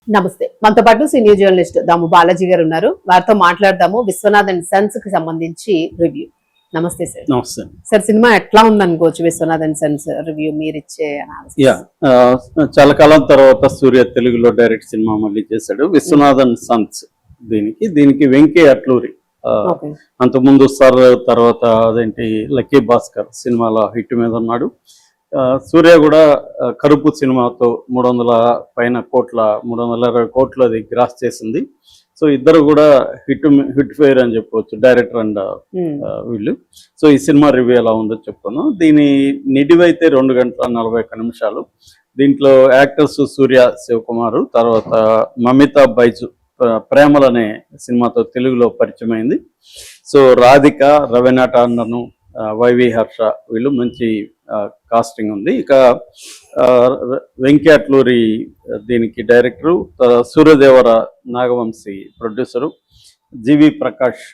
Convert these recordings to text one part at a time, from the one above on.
నమస్తే. మనతో పాటు సీనియర్ జర్నలిస్ట్ దాము బాలాజీ గారు ఉన్నారు. వారితో మాట్లాడదాము. విశ్వనాథ్ అండ్ సన్స్ కి సంబంధించి రివ్యూ. నమస్తే సార్. నమస్తే సార్, సినిమా ఎట్లా ఉందనుకోవచ్చు? విశ్వనాథ్ అండ్ సన్స్ రివ్యూ మీరిచ్చే యా చాలా కాలం తర్వాత సూర్య తెలుగులో డైరెక్ట్ సినిమా మళ్ళీ చేశాడు. విశ్వనాథన్ సన్స్ దీనికి వెంకీ అట్లూరి అంతకుముందు సర్, తర్వాత అదేంటి లక్కీ భాస్కర్ సినిమాలో హిట్ మీద ఉన్నాడు. సూర్య కూడా కరుపు సినిమాతో 320 కోట్లు అది గ్రాస్ చేసింది. సో ఇద్దరు కూడా హిట్ ఫెయిర్ అని చెప్పవచ్చు, డైరెక్టర్ అండ్ వీళ్ళు. సో ఈ సినిమా రివ్యూ ఎలా ఉందో చెప్తాను. దీని నిడివైతే 2 గంటల 41 నిమిషాలు. దీంట్లో యాక్టర్స్ సూర్య, శివకుమారు, తర్వాత మమితా బైజు ప్రేమలు అనే సినిమాతో తెలుగులో పరిచయం అయింది. సో రాధిక, రవీనా టాండను, వైవి హర్ష వీళ్ళు మంచి కాస్టింగ్ ఉంది. ఇక వెంకీ అట్లూరి దీనికి డైరెక్టరు, సూర్యదేవర నాగవంశీ ప్రొడ్యూసరు, జీవి ప్రకాష్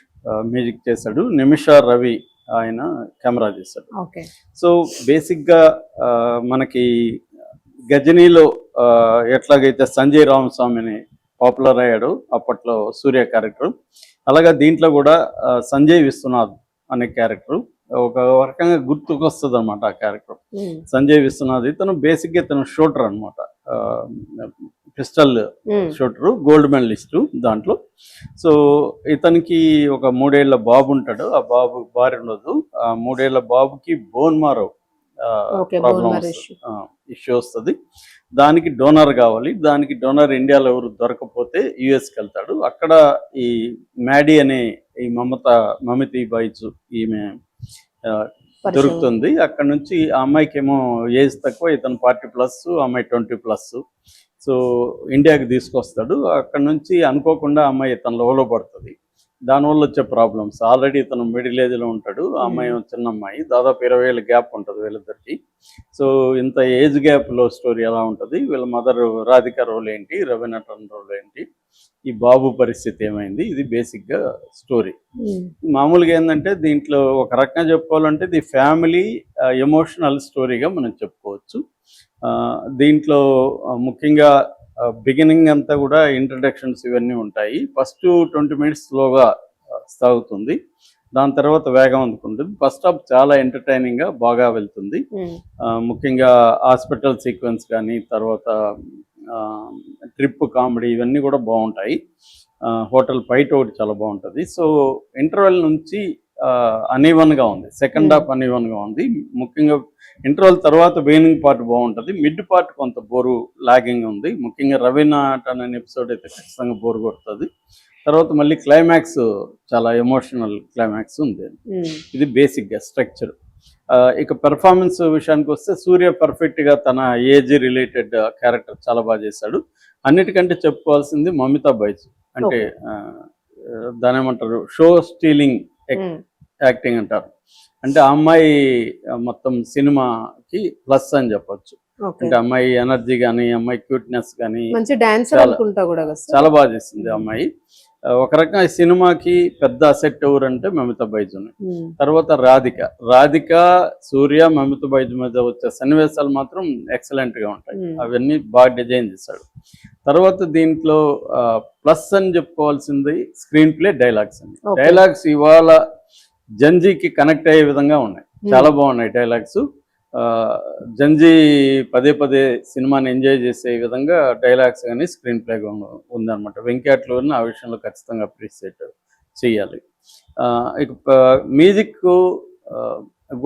మ్యూజిక్ చేశాడు, నిమిషా రవి ఆయన కెమెరా చేశాడు. సో బేసిక్గా మనకి గజనీలో ఎట్లాగైతే సంజయ్ రామస్వామిని పాపులర్ అయ్యాడు అప్పట్లో సూర్య క్యారెక్టర్, అలాగా దీంట్లో కూడా సంజయ్ విశ్వనాథ్ అనే క్యారెక్టర్ ఒక రకంగా గుర్తుకొస్తుంది అనమాట. ఆ క్యారెక్టర్ సంజయ్ విశ్వనాథ్ ఇతను బేసిక్గా ఇతను షూటర్ అనమాట, పిస్టల్ షూటరు, గోల్డ్ మెడలిస్టు దాంట్లో. సో ఇతనికి ఒక 3 ఏళ్ల బాబు ఉంటాడు. ఆ బాబు భార్య ఉండదు. ఆ 3 ఏళ్ల బాబుకి బోన్ మారో ప్రాబ్లం ఇష్యూ వస్తుంది. దానికి డోనర్ కావాలి. దానికి డోనర్ ఇండియాలో ఎవరు దొరకపోతే యుఎస్కి వెళ్తాడు. అక్కడ ఈ మ్యాడీ అనే ఈ మమితి బైజు ఈమె దొరుకుతుంది. అక్కడ నుంచి ఆ అమ్మాయికి ఏమో ఏజ్ తక్కువ, ఇతను 40+, అమ్మాయి 20+. సో ఇండియాకి తీసుకొస్తాడు. అక్కడ నుంచి అనుకోకుండా అమ్మాయి ఇతను లోలో పడుతుంది. దానివల్ల వచ్చే ప్రాబ్లమ్స్, ఆల్రెడీ ఇతను మిడిల్ ఏజ్లో ఉంటాడు, ఆ అమ్మాయి చిన్న అమ్మాయి, దాదాపు 20 ఏళ్ళ గ్యాప్ ఉంటుంది వీళ్ళిద్దరికి. సో ఇంత ఏజ్ గ్యాప్లో స్టోరీ ఎలా ఉంటుంది, వీళ్ళ మదర్ రాధిక రోల్ ఏంటి, రవీనా టండన్ రోల్ ఏంటి, ఈ బాబు పరిస్థితి ఏమైంది, ఇది బేసిక్గా స్టోరీ. మామూలుగా ఏంటంటే దీంట్లో ఒక రకంగా చెప్పుకోవాలంటే ఇది ఫ్యామిలీ ఎమోషనల్ స్టోరీగా మనం చెప్పుకోవచ్చు. దీంట్లో ముఖ్యంగా బిగినింగ్ అంతా కూడా ఇంట్రడక్షన్స్ ఇవన్నీ ఉంటాయి. ఫస్ట్ 20 మినిట్స్ స్లోగా సాగుతుంది, దాని తర్వాత వేగం అందుకుంటుంది. ఫస్ట్ హాఫ్ చాలా ఎంటర్టైనింగ్గా బాగా వెళ్తుంది. ముఖ్యంగా హాస్పిటల్ సీక్వెన్స్ కానీ, తర్వాత ట్రిప్ కామెడీ ఇవన్నీ కూడా బాగుంటాయి. హోటల్ ఫైట్ ఒకటి చాలా బాగుంటుంది. సో ఇంటర్వెల్ నుంచి అన్ఈవన్గా ఉంది, సెకండ్ హాఫ్ అన్ఈవన్గా ఉంది. ముఖ్యంగా ఇంటర్వెల్ తర్వాత బిగినింగ్ పార్ట్ బాగుంటుంది, మిడ్ పార్ట్ కొంత బోరు లాగింగ్ ఉంది. ముఖ్యంగా రవీనా అనే ఎపిసోడ్ అయితే ఖచ్చితంగా బోరు కొడుతుంది. తర్వాత మళ్ళీ క్లైమాక్స్ చాలా ఎమోషనల్ క్లైమాక్స్ ఉంది. ఇది బేసిక్గా స్ట్రక్చర్. ఇక పెర్ఫార్మెన్స్ విషయానికి వస్తే సూర్య పర్ఫెక్ట్గా తన ఏజ్ రిలేటెడ్ క్యారెక్టర్ చాలా బాగా చేశాడు. అన్నిటికంటే చెప్పుకోవాల్సింది మమితా బైజు, అంటే దాని ఏమంటారు, షో స్టీలింగ్ యాక్టింగ్ అంటారు. అంటే ఆ అమ్మాయి మొత్తం సినిమాకి ప్లస్ అని చెప్పొచ్చు. అంటే అమ్మాయి ఎనర్జీ కానీ, అమ్మాయి క్యూట్నెస్ కానీ చాలా బాగా చేసింది అమ్మాయి. ఒక రకంగా ఈ సినిమాకి పెద్ద అసెట్ ఎవరంటే మమితా బైజుని. తర్వాత రాధిక, సూర్య, మమితా బైజు మీద వచ్చే సన్నివేశాలు మాత్రం ఎక్సలెంట్ గా ఉంటాయి. అవన్నీ బాగా డిజైన్ చేశాడు. తర్వాత దీంట్లో ప్లస్ అని చెప్పుకోవాల్సింది స్క్రీన్ ప్లే, డైలాగ్స్ అండి. డైలాగ్స్ ఇవాళ జంజీకి కనెక్ట్ అయ్యే విధంగా ఉన్నాయి, చాలా బాగున్నాయి డైలాగ్స్. జంజీ పదే సినిమాని ఎంజాయ్ చేసే విధంగా డైలాగ్స్ కానీ స్క్రీన్ ప్లేగా ఉందన్నమాట. వెంకీ అట్లూరిని ఆ విషయంలో ఖచ్చితంగా అప్రిషియేట్ చేయాలి. ఇక మ్యూజిక్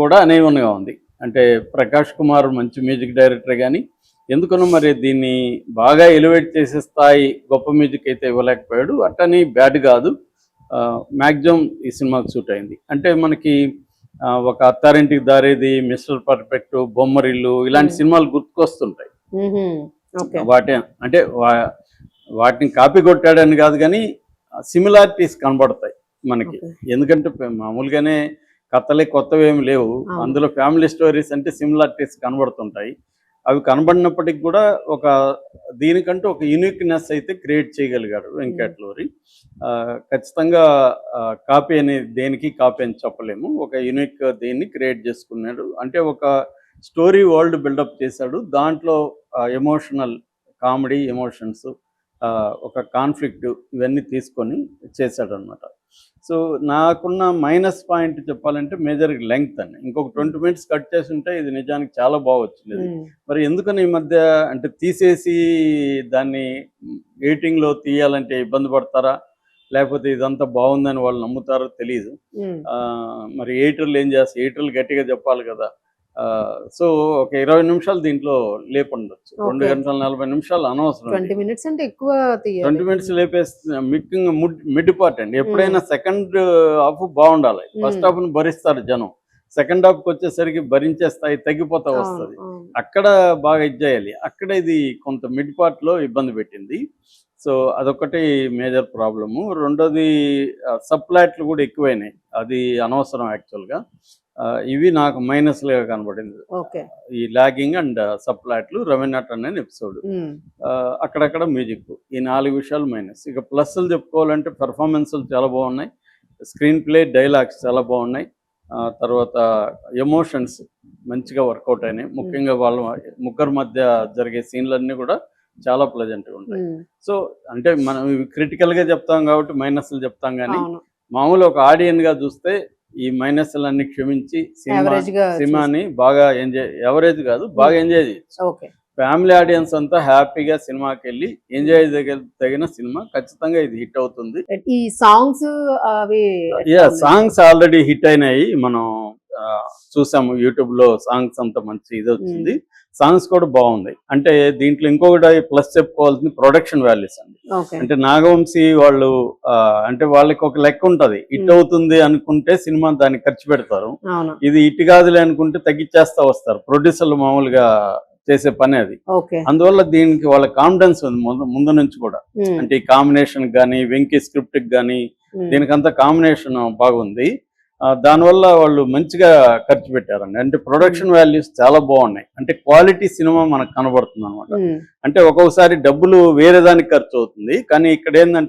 కూడా అనేవన్గా ఉంది. అంటే ప్రకాష్ కుమార్ మంచి మ్యూజిక్ డైరెక్టర్, కానీ ఎందుకనో మరి దీన్ని బాగా ఎలివేట్ చేసే స్థాయి గొప్ప మ్యూజిక్ అయితే ఇవ్వలేకపోయాడు. అట్టని బ్యాడ్ కాదు, మ్యాక్సిమం ఈ సినిమాకి సూట్ అయింది. అంటే మనకి ఒక అత్తారింటికి దారేది, మిస్టర్ పర్ఫెక్ట్, బొమ్మరిల్లు ఇలాంటి సినిమాలు గుర్తుకొస్తుంటాయి. వాటిని కాపీ కొట్టాడని కాదు, కానీ సిమిలారిటీస్ కనబడతాయి మనకి. ఎందుకంటే మామూలుగానే కథలే కొత్తవి ఏమి లేవు, అందులో ఫ్యామిలీ స్టోరీస్ అంటే సిమిలారిటీస్ కనబడుతుంటాయి. అవి కనబడినప్పటికి కూడా దీనికంటూ ఒక యూనిక్నెస్ అయితే క్రియేట్ చేయగలిగాడు వెంకీ అట్లూరి. ఖచ్చితంగా కాపీ అనేది దేనికి కాపీ అని చెప్పలేము, ఒక యూనిక్ దీన్ని క్రియేట్ చేసుకున్నాడు. అంటే ఒక స్టోరీ వరల్డ్ బిల్డప్ చేశాడు. దాంట్లో ఎమోషనల్ కామెడీ, ఎమోషన్స్, ఒక కాన్ఫ్లిక్ట్ ఇవన్నీ తీసుకొని చేశాడనమాట. సో నాకున్న మైనస్ పాయింట్ చెప్పాలంటే మేజర్ లెంగ్త్ అండి. ఇంకొక 20 మినిట్స్ కట్ చేసి ఉంటే ఇది నిజానికి చాలా బాగా వచ్చింది. మరి ఎందుకని ఈ మధ్య అంటే తీసేసి దాన్ని ఎడిటింగ్లో తీయాలంటే ఇబ్బంది పడతారా, లేకపోతే ఇదంతా బాగుందని వాళ్ళు నమ్ముతారో తెలియదు. మరి ఎడిటర్లు ఏం చేస్తారు, ఎడిటర్లు గట్టిగా చెప్పాలి కదా. సో ఒక 20 నిమిషాలు దీంట్లో లేపుండొచ్చు. 2 గంటల 40 నిమిషాలు అనవసరం. 20 మినిట్స్ అంటే ఎక్కువ 20 మినిట్స్ లేపేస్తే ముఖ్యంగా మిడ్ పార్ట్ అండి. ఎప్పుడైనా సెకండ్ హాఫ్ బాగుండాలి. ఫస్ట్ హాఫ్ ను భరిస్తారు జనం, సెకండ్ హాఫ్కి వచ్చేసరికి భరించే స్థాయి తగ్గిపోతా వస్తుంది. అక్కడ బాగా ఇచ్చేయాలి. అక్కడ ఇది కొంత మిడ్ పార్ట్లో ఇబ్బంది పెట్టింది. సో అదొకటి మేజర్ ప్రాబ్లము. రెండోది సబ్ప్లాట్లు కూడా ఎక్కువైనాయి, అది అనవసరం యాక్చువల్గా. ఇవి నాకు మైనస్లుగా కనబడింది, ఈ లాగింగ్ అండ్ సబ్ప్లాట్లు, రవీనాథ్ అనే ఎపిసోడ్, అక్కడక్కడ మ్యూజిక్, ఈ 4 విషయాలు మైనస్. ఇక ప్లస్లు చెప్పుకోవాలంటే పెర్ఫార్మెన్స్లు చాలా బాగున్నాయి, స్క్రీన్ ప్లే, డైలాగ్స్ చాలా బాగున్నాయి, తర్వాత ఎమోషన్స్ మంచిగా వర్కౌట్ అయినాయి. ముఖ్యంగా వాళ్ళ ముగ్గురు మధ్య జరిగే సీన్లన్నీ కూడా చాలా ప్లెజెంట్గా ఉంటాయి. సో అంటే మనం క్రిటికల్గా చెప్తాం కాబట్టి మైనస్లు చెప్తాం, కానీ మామూలు ఒక ఆడియన్గా చూస్తే ఈ మైనస్లన్నీ క్షమించి సినిమాని బాగా ఎంజాయ్, ఎవరేజ్ కాదు బాగా ఎంజాయ్ చేయొచ్చు. ఫ్యామిలీ ఆడియన్స్ అంతా హ్యాపీగా సినిమాకి వెళ్ళి ఎంజాయ్ తగిన సినిమా. ఖచ్చితంగా ఇది హిట్ అవుతుంది. ఈ సాంగ్స్ సాంగ్స్ ఆల్రెడీ హిట్ అయినాయి, మనం చూసాము యూట్యూబ్ లో. సాంగ్స్ అంతా మంచి ఇది వచ్చింది, సాంగ్స్ కూడా బాగుంది. అంటే దీంట్లో ఇంకొకటి ప్లస్ చెప్పుకోవాల్సింది ప్రొడక్షన్ వాల్యూస్ అండి. అంటే నాగవంశీ వాళ్ళు అంటే వాళ్ళకి ఒక లెక్క ఉంటది, హిట్ అవుతుంది అనుకుంటే సినిమా దానికి ఖర్చు పెడతారు, ఇది హిట్ కాదులే అనుకుంటే తగ్గించేస్తా వస్తారు. ప్రొడ్యూసర్లు మామూలుగా చేసే పని అది. అందువల్ల దీనికి వాళ్ళ కాన్ఫిడెన్స్ ఉంది ముందు నుంచి కూడా. అంటే ఈ కాంబినేషన్ కానీ, వెంకీ స్క్రిప్ట్ కానీ, దీనికంతా కాంబినేషన్ బాగుంది. దానివల్ల వాళ్ళు మంచిగా ఖర్చు పెట్టారండి. అంటే ప్రొడక్షన్ వాల్యూస్ చాలా బాగున్నాయి, అంటే క్వాలిటీ సినిమా మనకు కనబడుతుంది అనమాట. అంటే ఒక్కొక్కసారి డబ్బులు వేరే దానికి ఖర్చు అవుతుంది, కానీ ఇక్కడ ఏంటంటే